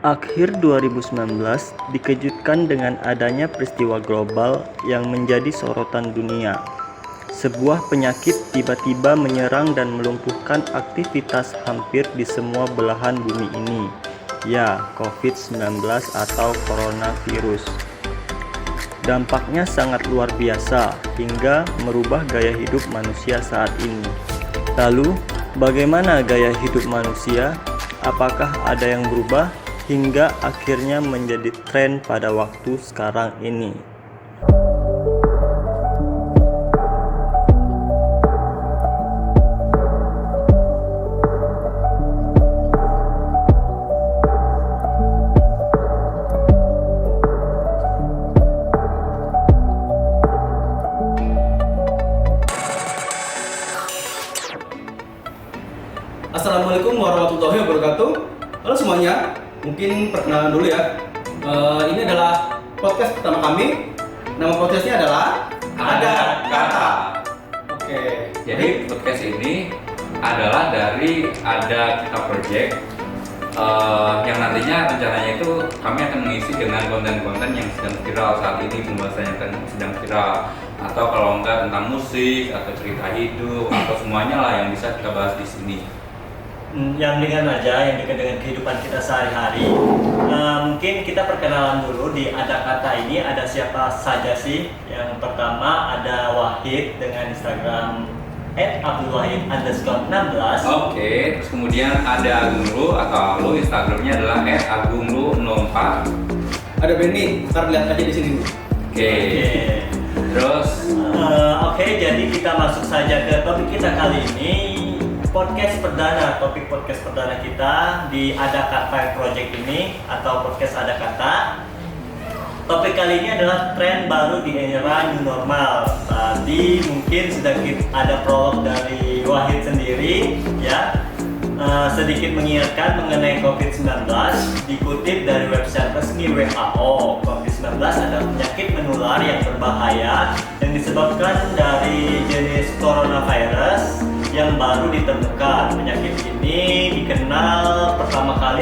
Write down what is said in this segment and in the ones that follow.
Akhir 2019 dikejutkan dengan adanya peristiwa global yang menjadi sorotan dunia. Sebuah penyakit tiba-tiba menyerang dan melumpuhkan aktivitas hampir di semua belahan bumi ini. Ya, COVID-19 atau coronavirus. Dampaknya sangat luar biasa hingga merubah gaya hidup manusia saat ini. Lalu, bagaimana gaya hidup manusia? Apakah ada yang berubah hingga akhirnya menjadi tren pada waktu sekarang ini? Assalamualaikum warahmatullahi wabarakatuh. Halo semuanya, mungkin perkenalan dulu ya. Ini adalah podcast pertama kami. Nama podcastnya adalah Ada Kata. Oke. Jadi podcast ini adalah dari Ada Kita Project yang nantinya rencananya itu kami akan mengisi dengan konten-konten yang sedang viral saat ini, pembahasannya kan sedang viral, atau kalau enggak tentang musik atau cerita hidup atau semuanya lah yang bisa kita bahas di sini. Yang ringan aja, yang dekat dengan kehidupan kita sehari-hari. Mungkin kita perkenalan dulu di Ada Kata ini. Ada siapa saja sih? Yang pertama ada Wahid dengan Instagram @abdulwahid_16. Oke, terus kemudian ada Agunglu atau Lu, Instagramnya adalah @agunglu04. Ada Benny, ntar lihat aja di sini. Oke. Terus Oke, jadi kita masuk saja ke topik kita kali ini. Topik podcast perdana kita di Ada Kata Project ini atau podcast Ada Kata. Topik kali ini adalah tren baru di era new normal. Tadi mungkin sudah ada prolog dari Wahid sendiri, ya. Sedikit mengingatkan mengenai COVID-19, dikutip dari website resmi WHO. COVID-19 adalah penyakit menular yang berbahaya yang disebabkan dari jenis coronavirus yang baru ditemukan. Penyakit ini ditemukan pertama kali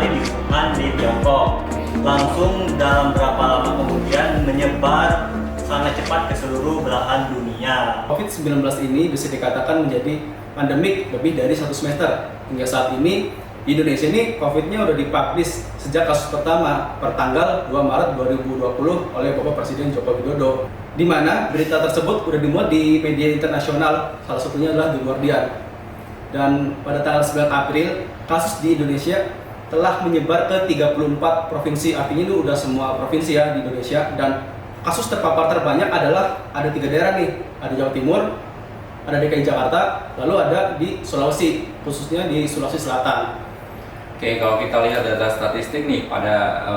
di Wuhan di Tiongkok. Langsung dalam berapa lama kemudian menyebar sangat cepat ke seluruh belahan dunia. COVID-19 ini bisa dikatakan menjadi pandemik lebih dari 1 semester. Hingga saat ini di Indonesia ini COVID-nya udah dipublish sejak kasus pertama per tanggal 2 Maret 2020 oleh Bapak Presiden Joko Widodo, di mana berita tersebut udah dimuat di media internasional, salah satunya adalah The Guardian. Dan pada tanggal 9 April, kasus di Indonesia telah menyebar ke 34 provinsi, artinya itu udah semua provinsi ya di Indonesia. Dan kasus terpapar terbanyak adalah ada 3 daerah nih, ada Jawa Timur, ada DKI Jakarta, lalu ada di Sulawesi, khususnya di Sulawesi Selatan. Oke, kalau kita lihat data statistik nih pada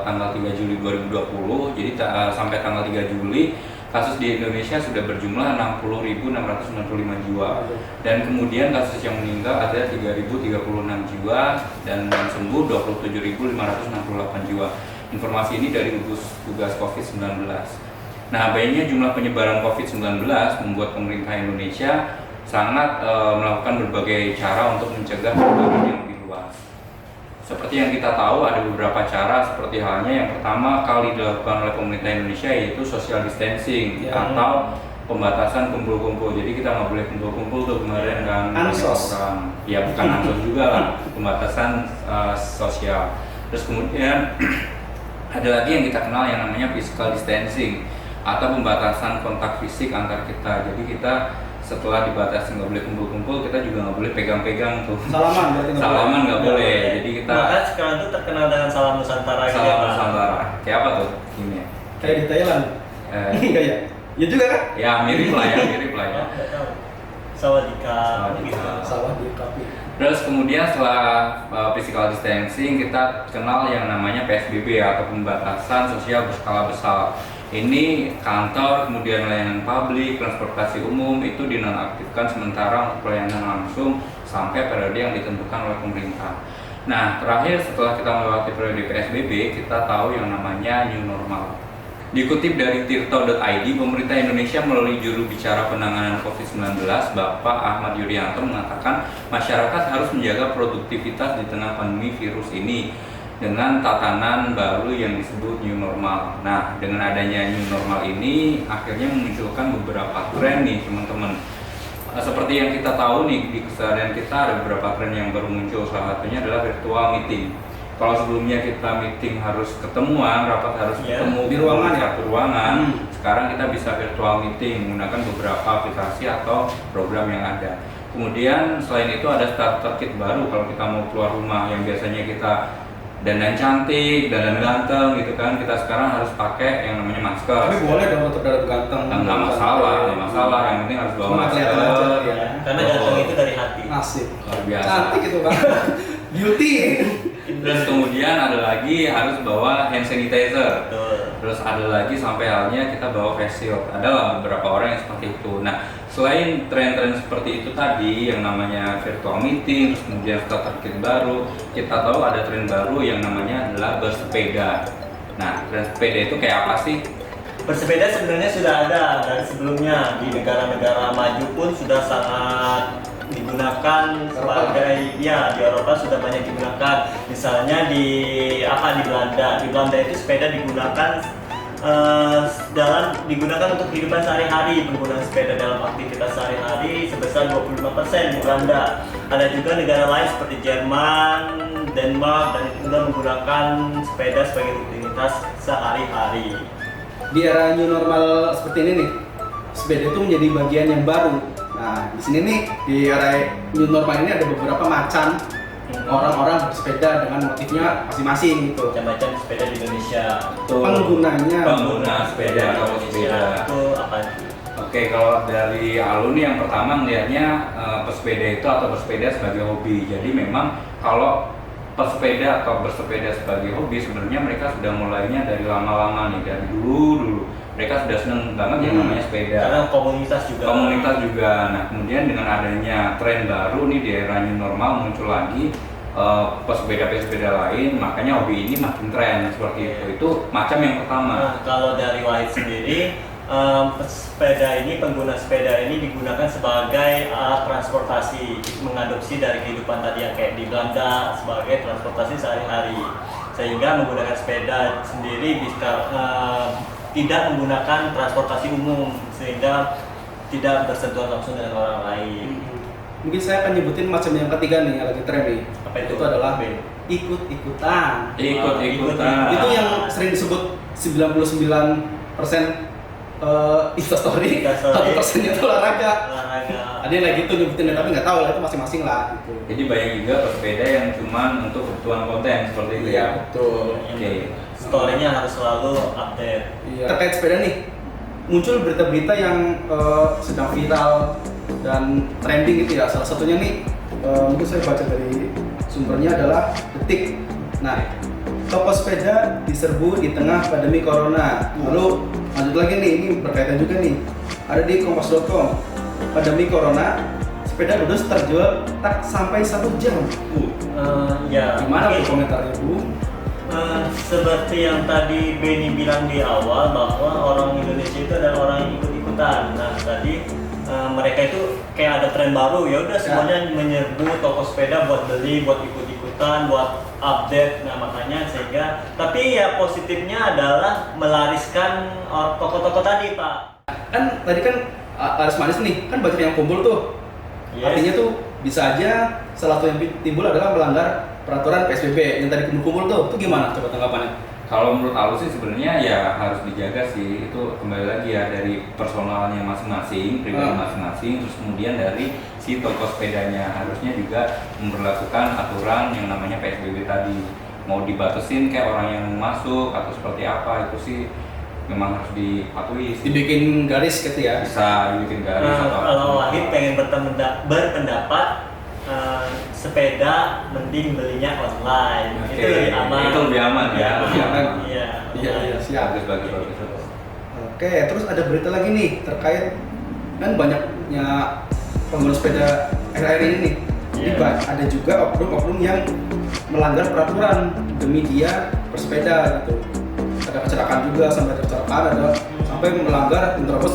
tanggal 3 Juli 2020, jadi sampai tanggal 3 Juli kasus di Indonesia sudah berjumlah 60.695 jiwa. Dan kemudian kasus yang meninggal ada 3.036 jiwa dan yang sembuh 27.568 jiwa. Informasi ini dari gugus tugas COVID-19. Nah, banyaknya jumlah penyebaran COVID-19 membuat pemerintah Indonesia sangat melakukan berbagai cara untuk mencegah penyebaran yang lebih luas. Seperti yang kita tahu, ada beberapa cara, seperti halnya yang pertama kali dilakukan oleh pemerintah Indonesia yaitu social distancing atau pembatasan kumpul-kumpul. Jadi kita nggak boleh kumpul-kumpul tuh kemarin kan Ansos. orang. Ya bukan ansos juga lah, pembatasan sosial. Terus kemudian ada lagi yang kita kenal yang namanya physical distancing atau pembatasan kontak fisik antar kita. Jadi kita setelah dibatasi nggak boleh kumpul-kumpul, kita juga nggak boleh pegang-pegang tuh. Salaman berarti Salaman nggak boleh. Jadi kita Bahkan sekarang tuh terkenal dengan salam Nusantara gitu ya, salam Pak. Nusantara. Kayak apa tuh? Gini ya. Kayak di Thailand. Eh, Enggak ya? Ya juga kan? ya mirip lah ya. Oh, nggak tahu. Sawadika gitu. Sawah di kapi. Terus kemudian setelah physical distancing, kita kenal yang namanya PSBB atau pembatasan sosial berskala besar. Ini kantor, kemudian layanan publik, transportasi umum itu dinonaktifkan sementara untuk pelayanan langsung sampai periode yang ditentukan oleh pemerintah. Nah, terakhir setelah kita melewati periode PSBB, kita tahu yang namanya new normal. Dikutip dari tirto.id, pemerintah Indonesia melalui juru bicara penanganan COVID-19, Bapak Ahmad Yuryanto mengatakan masyarakat harus menjaga produktivitas di tengah pandemi virus ini dengan tatanan baru yang disebut new normal. Nah, dengan adanya new normal ini akhirnya memunculkan beberapa tren nih teman-teman. Seperti yang kita tahu nih, di keseharian kita ada beberapa tren yang baru muncul, salah satunya adalah virtual meeting. Kalau sebelumnya kita meeting harus ketemuan, rapat harus ketemu di ruangan ya? Satu ruangan. Sekarang kita bisa virtual meeting menggunakan beberapa aplikasi atau program yang ada. Kemudian selain itu ada starter kit baru kalau kita mau keluar rumah, yang biasanya kita dandan cantik, dandan ganteng gitu kan, kita sekarang harus pakai yang namanya masker. Tapi boleh dong untuk dandan ganteng. Nggak masalah, yang penting harus bawa Cuma masker. kelihatan aja ya. Karena ganteng itu dari hati. Nasib. Luar biasa. Cantik itu Bang. Beauty. Terus kemudian ada lagi harus bawa hand sanitizer. Betul. Terus ada lagi sampai halnya kita bawa face shield. Ada beberapa orang yang seperti itu. Nah, selain tren-tren seperti itu tadi yang namanya virtual meeting, terus kemudian starter kit baru, kita tahu ada tren baru yang namanya adalah bersepeda. Nah, tren sepeda itu kayak apa sih? Bersepeda sebenarnya sudah ada dari sebelumnya, di negara-negara maju pun sudah sangat digunakan sebagai, ya di Eropa sudah banyak digunakan. Misalnya di Belanda itu sepeda digunakan digunakan untuk kehidupan sehari-hari. Penggunaan sepeda dalam aktivitas sehari-hari sebesar 25% di Belanda. Ada juga negara lain seperti Jerman, Denmark, dan itu juga menggunakan sepeda sebagai rutinitas sehari-hari. Di era new normal seperti ini nih, sepeda itu menjadi bagian yang baru. Nah, di sini nih di era new normal ini ada beberapa macam orang-orang bersepeda dengan motifnya masing-masing gitu. Macam-macam sepeda di Indonesia. Pengguna sepeda atau sepeda. Itu apa? Oke, kalau dari Alun nih yang pertama melihatnya pesepeda itu atau bersepeda sebagai hobi. Jadi memang kalau pesepeda atau bersepeda sebagai hobi sebenarnya mereka sudah mulainya dari lama-lama nih, dari dulu. Mereka sudah seneng banget yang namanya sepeda. Karena komunitas juga. Nah, kemudian dengan adanya tren baru nih di era new normal muncul lagi pesepeda lain, makanya hobi ini makin tren seperti itu. Itu macam yang pertama. Nah, kalau dari Wahid sendiri, pengguna sepeda ini digunakan sebagai alat transportasi, mengadopsi dari kehidupan tadi yang kayak di Belanda sebagai transportasi sehari-hari, sehingga menggunakan sepeda sendiri bisa tidak menggunakan transportasi umum, sehingga tidak bersentuhan langsung dengan orang lain. Mungkin saya akan nyebutin macam yang ketiga nih yang lagi tren nih. Apa itu? Itu adalah ikut-ikutan. Ikut-ikutan. Itu yang sering disebut 99% Instastory, 1% itu olahraga. Ada yang lagi gitu nyebutin, tapi nggak tahu lah, itu masing-masing lah gitu. Jadi banyak juga pesepeda yang cuma untuk kebutuhan konten seperti itu ya. Betul. Oke. Story-nya harus selalu update. Iya. Terkait sepeda nih, muncul berita-berita yang sedang viral dan trending gitu ya. Salah satunya nih, mungkin saya baca dari sumbernya adalah Detik. Nah, toko sepeda diserbu di tengah pandemi corona. Lalu lanjut lagi nih, ini berkaitan juga nih. Ada di kompas.com. Pandemi corona, sepeda ludes terjual tak sampai 1 jam. Ya. Gimana tuh komentarnya Bu? Seperti yang tadi Benny bilang di awal, bahwa orang Indonesia itu adalah orang yang ikut-ikutan. Nah, tadi mereka itu kayak ada tren baru, ya udah semuanya menyerbu toko sepeda buat beli, buat ikut-ikutan, buat update. Nah, makanya sehingga, tapi ya positifnya adalah melariskan toko-toko tadi, Pak. Kan tadi kan laris manis nih, kan banyak yang kumpul tuh. Yes. Artinya tuh bisa aja salah satu yang timbul adalah melanggar peraturan PSBB yang tadi kumpul-kumpul tuh. Itu gimana coba tanggapannya? Kalau menurut aku sih sebenarnya ya harus dijaga sih, itu kembali lagi ya dari personalnya masing-masing, pribadi masing-masing, terus kemudian dari si toko sepedanya harusnya juga memperlakukan aturan yang namanya PSBB tadi. Mau dibatasin kayak orang yang masuk atau seperti apa, itu sih memang harus dipatuhi sih. Dibikin garis gitu ya? Bisa dibikin garis atau Kalau Wahid pengen berpendapat, sepeda mending belinya online. Oke, Itu lebih aman. Itu lebih aman ya, lebih aman. Iya. Siap. Bagus. Oke, terus ada berita lagi nih terkait kan banyaknya pengguna sepeda akhir-akhir ini nih. Jadi ada juga oknum-oknum yang melanggar peraturan demi dia bersepeda gitu. ada kecelakaan juga, sampai ada kecelakaan, ada sampai melanggar menerobos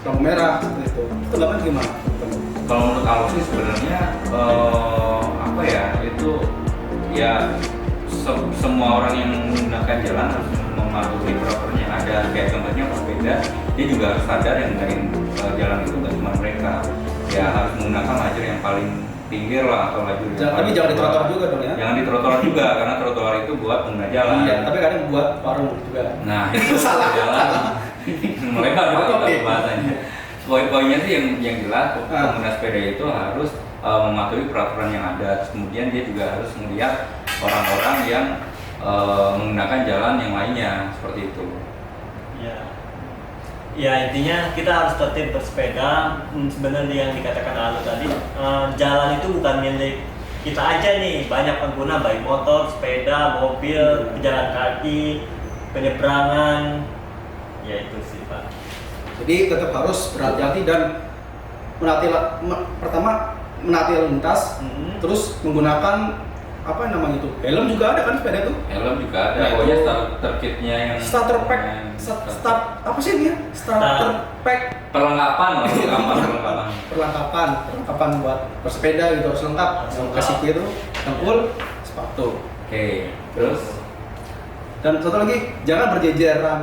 lampu merah seperti itu. Itu nggak gimana? Kalau menurut aku sih sebenarnya apa ya, itu ya semua orang yang menggunakan jalan harus mematuhi peraturan yang ada. Kayak contohnya pesepeda, dia juga harus sadar yang gunain jalan itu nggak cuma mereka, ya harus menggunakan lajur yang paling pinggir lah, atau lajur yang Tapi jangan di trotoar juga dong ya? Jangan di trotoar juga, karena trotoar itu buat pengguna jalan. Iya, tapi kadang buat warung juga. Nah itu Salah. jalan melebar gitu Oke. bahasanya. Poin-poinnya sih yang jelas pengguna sepeda itu harus mematuhi peraturan yang ada. Kemudian dia juga harus melihat orang-orang yang menggunakan jalan yang lainnya seperti itu. Ya. Ya intinya kita harus tertib bersepeda. Sebenarnya yang dikatakan Alu tadi, jalan itu bukan milik kita aja nih, banyak pengguna baik motor, sepeda, mobil, pejalan kaki, penyeberangan. Ya itu sih Pak. Jadi tetap harus berhati-hati dan pertama menaati lalu lintas, terus menggunakan apa namanya itu, helm juga ada kan sepeda itu? Helm juga ada, Nah, pokoknya itu starter kitnya yang starter pack, start apa sih ini ya? Starter pack, perlengkapan lah, perlengkapan buat bersepeda gitu harus lengkap, kasih itu, tengkul, sepatu. Oke, terus Dan satu lagi, jangan berjejeran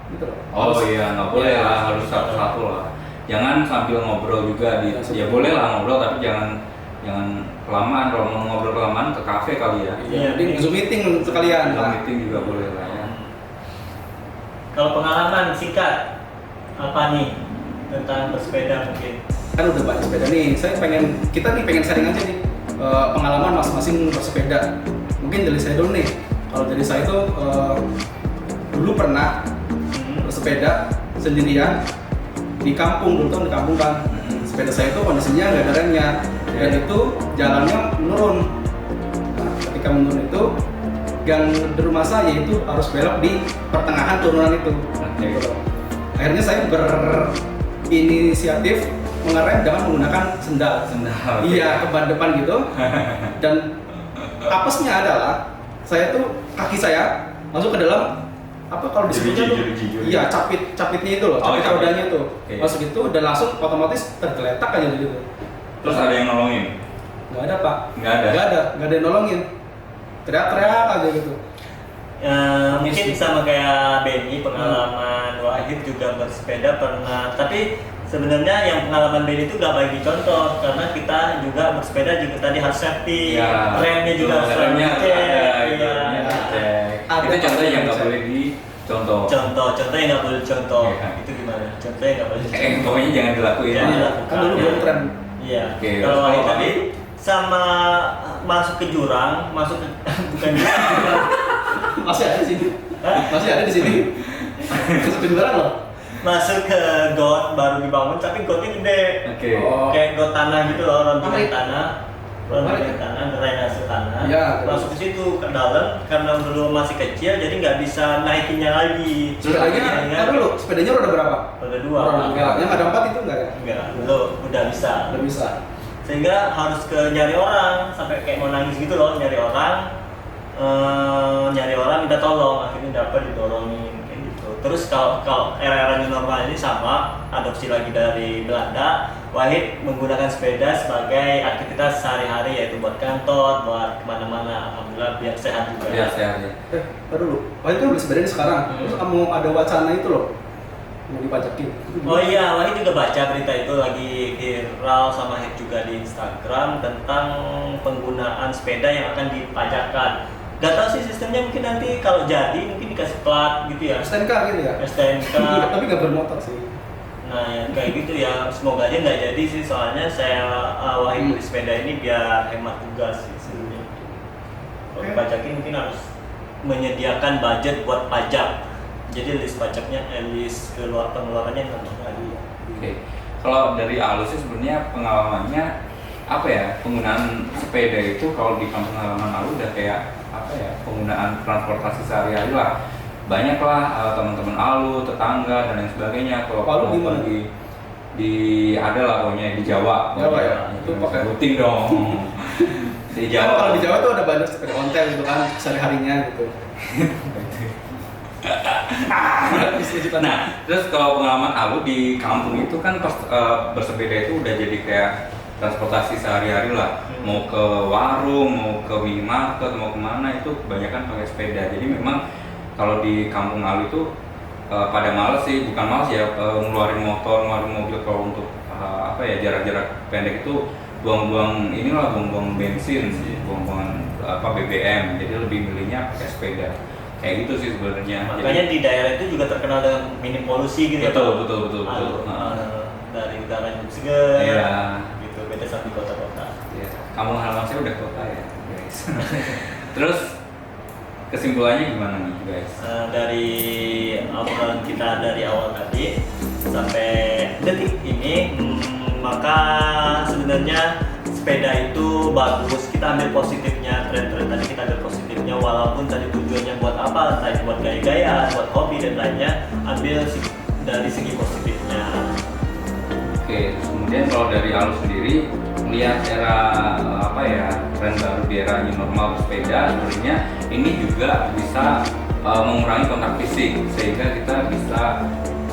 gitu loh. oh iya, nggak boleh lah, harus satu-satu lah. Jangan sambil ngobrol juga ya boleh lah ngobrol, tapi jangan kelamaan. Kalau mau ngobrol kelamaan ke kafe kali ya. Iya, di Zoom meeting sekalian. Zoom meeting juga boleh lah ya. Kalau pengalaman singkat apa nih tentang bersepeda mungkin? Kan udah banyak sepeda nih. Kita pengen sharing aja nih pengalaman masing-masing bersepeda. Mungkin dari saya dulu nih. Kalau dari saya itu dulu pernah bersepeda sendirian di kampung, dulu kan di kampung kan. Sepeda saya itu kondisinya nggak ada remnya dan itu jalannya menurun. Nah, ketika menurun itu gang di rumah saya itu harus belok di pertengahan turunan itu. Gitu loh. Akhirnya saya berinisiatif mengerem dengan menggunakan sendal. Okay. Iya, ke ban depan gitu. Dan apesnya adalah saya tuh kaki saya masuk ke dalam apa kalau disebutnya tuh, Juri. iya capitnya itu loh, capit capit. rodanya itu Okay. masuk itu dan langsung otomatis tergeletak aja gitu. Terus ada yang nolongin? Nggak ada Pak, Nggak ada? nggak ada yang nolongin, teriak-teriak aja gitu. Mungkin sama kayak Benny, pengalaman Wahid juga bersepeda pernah, tapi sebenarnya yang pengalaman Benny itu gak baik dicontoh karena kita juga bersepeda juga tadi harus safety, Ya, remnya juga harus selalu remnya dicek. ada, Iya. Ada itu contoh yang nggak konsep. boleh dicontoh. Contoh yang nggak boleh contoh. Iya. Itu gimana? Contoh yang nggak boleh dicontoh. Pokoknya jangan dilakuin. Jangan lah. dilakuin. Kan dulu belum tren. Iya. Oke, Kalau terus Wahid apa? tadi sama masuk ke jurang, bukan jurang. Masih ada di sini, masih ada di sini. Kesepin barang loh. Masuk ke got baru dibangun tapi gotnya gede. Oke. Oh. Kayak got tanah gitu loh, rontingan Parit. tanah, rontingan tanah, drainase tanah. Iya, Masuk ke situ ke dalam karena dulu masih kecil jadi nggak bisa naikinnya lagi. Sepedanya, kan dulu, sepedanya roda berapa? Roda dua. Yang ada 4 itu enggak ya? Enggak, belum, udah bisa. Udah bisa. Sehingga harus ke nyari orang sampai kayak mau nangis gitu loh, nyari orang minta tolong, akhirnya dapat didorongin kayak gitu. Terus kalau era-era new normal ini sama, adopsi lagi dari Belanda. Wahid menggunakan sepeda sebagai aktivitas sehari-hari, yaitu buat kantor, buat kemana-mana. Alhamdulillah biar sehat juga. Ya, sehat ya. Ntar dulu. Wahid kan beli sepeda ini sekarang. Terus kamu ada wacana itu loh, mau dipajakin. Oh iya, Wahid juga baca berita itu lagi viral sama hit juga di Instagram tentang penggunaan sepeda yang akan dipajakan. Gak tau sih sistemnya, mungkin nanti kalau jadi mungkin dikasih plat gitu ya, STNK gitu ya? STNK. Tapi nggak bermotor sih. Nah yang kayak gitu ya, semoga aja nggak jadi sih, soalnya saya Wahid beli sepeda ini biar hemat juga sih sebenarnya. Kalau Oke. dipajakin mungkin harus menyediakan budget buat pajak. Jadi list pajaknya, list pengeluarannya nggak lagi. Oke. Kalau dari Alus sih sebenarnya pengalamannya apa ya, penggunaan sepeda itu kalau di kampung halaman Alus udah kayak apa ya, penggunaan transportasi sehari-hari lah. Banyak lah teman-teman Alu, tetangga dan lain sebagainya. Kalau Alu mau di mana? pergi di ada lah pokoknya di Jawa. Jawa ya? Itu Itu pakai- sebutin dong. Di Jawa. Jawa. Kalau di Jawa tuh ada banyak sepeda ontel gitu kan, sehari-harinya gitu. Nah, terus kalau pengalaman Alu di kampung itu kan pas bersepeda itu udah jadi kayak transportasi sehari-hari lah. Mau ke warung, mau ke minimarket, mau kemana itu kebanyakan pakai sepeda. Jadi memang kalau di kampung Alu itu pada males sih, bukan males ya, ngeluarin motor, ngeluarin mobil kalau untuk apa ya jarak-jarak pendek itu buang-buang inilah, buang-buang bensin sih, buang-buang BBM. Jadi lebih milihnya pakai sepeda. Kayak gitu sih sebenarnya. Makanya di daerah itu juga terkenal dengan minim polusi gitu ya. Betul. Dari udara yang segar. Iya. Gitu, beda sama di kota-kota. Ya, kampung halaman saya udah kota ya, guys. Terus kesimpulannya gimana nih, guys? Dari obrolan kita dari awal tadi sampai detik ini, maka sebenarnya sepeda itu bagus. Kita ambil positifnya, tren-tren tadi kita ambil positifnya, walaupun tadi tujuannya buat apa, entah itu buat gaya-gaya, buat hobi dan lainnya, ambil dari segi positifnya. Oke, terus kemudian kalau dari Alu sendiri melihat era tren baru di era new normal bersepeda, sebenarnya ini juga bisa mengurangi kontak fisik sehingga kita bisa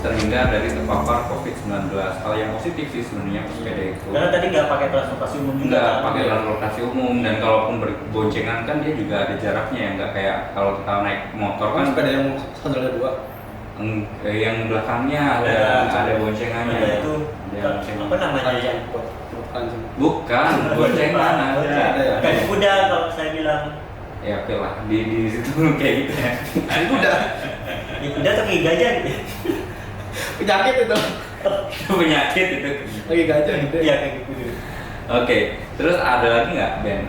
terhindar dari terpapar COVID-19. Hal yang positif sih sebenarnya bersepeda itu. Karena tadi nggak pakai transportasi umum juga. Nggak pakai transportasi umum, dan kalaupun berboncengan kan dia juga ada jaraknya ya, nggak kayak kalau kita naik motor kan sepeda yang satu ada dua. Yang belakangnya ada boncengannya. Ada itu Ada boncengan. apa namanya ya? Bukan boncengan ada ya. Kayak kuda kalau saya bilang. Ya oke lah, di situ kayak gitu ya. Udah Ya kuda atau kayak gajah gitu. penyakit itu. Itu penyakit itu. Lagi gajah gitu. Iya kayak gitu. Oke, terus ada lagi nggak Ben?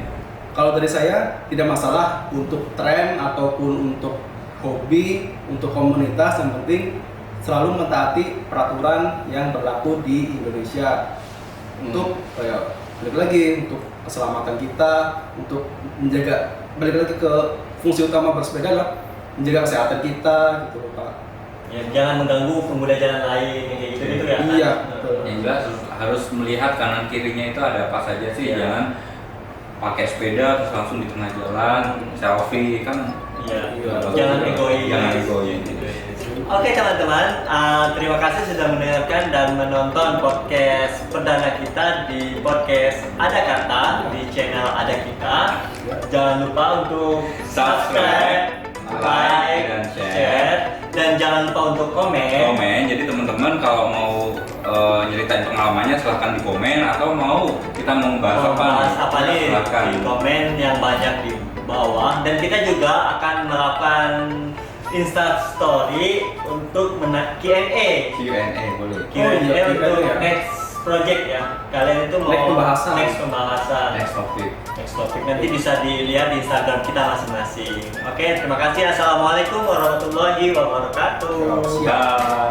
Kalau dari saya tidak masalah untuk tren ataupun untuk hobi, untuk komunitas, yang penting selalu mentaati peraturan yang berlaku di Indonesia untuk balik lagi untuk keselamatan kita, untuk menjaga, balik lagi ke fungsi utama bersepeda adalah menjaga kesehatan kita gitu loh Pak. Ya, jangan mengganggu pengguna jalan lain yang kayak gitu ya. Iya, betul. Yang jelas harus melihat kanan kirinya itu ada apa saja sih, Iya. jangan pakai sepeda terus langsung di tengah jalan selfie kan. Iya. Iya, Jangan betul. egois. Jangan egois. Oke teman-teman, terima kasih sudah mendengarkan dan menonton podcast perdana kita di podcast Ada Kata di channel Ada Kita. Jangan lupa untuk subscribe, like, dan share, dan jangan lupa untuk komen. Jadi teman-teman kalau mau nyeritain pengalamannya silahkan di komen, atau mau kita mau bahas apa nih silahkan. di komen yang banyak di bawah, dan kita juga akan melakukan Insta Story untuk Q&A boleh. Q&A untuk Q&A ya. next project ya. Kalian itu mau Next pembahasan. Next topic. Nanti bisa dilihat di Instagram kita masing-masing. Oke, terima kasih. Assalamualaikum warahmatullahi wabarakatuh. Siap. Bye.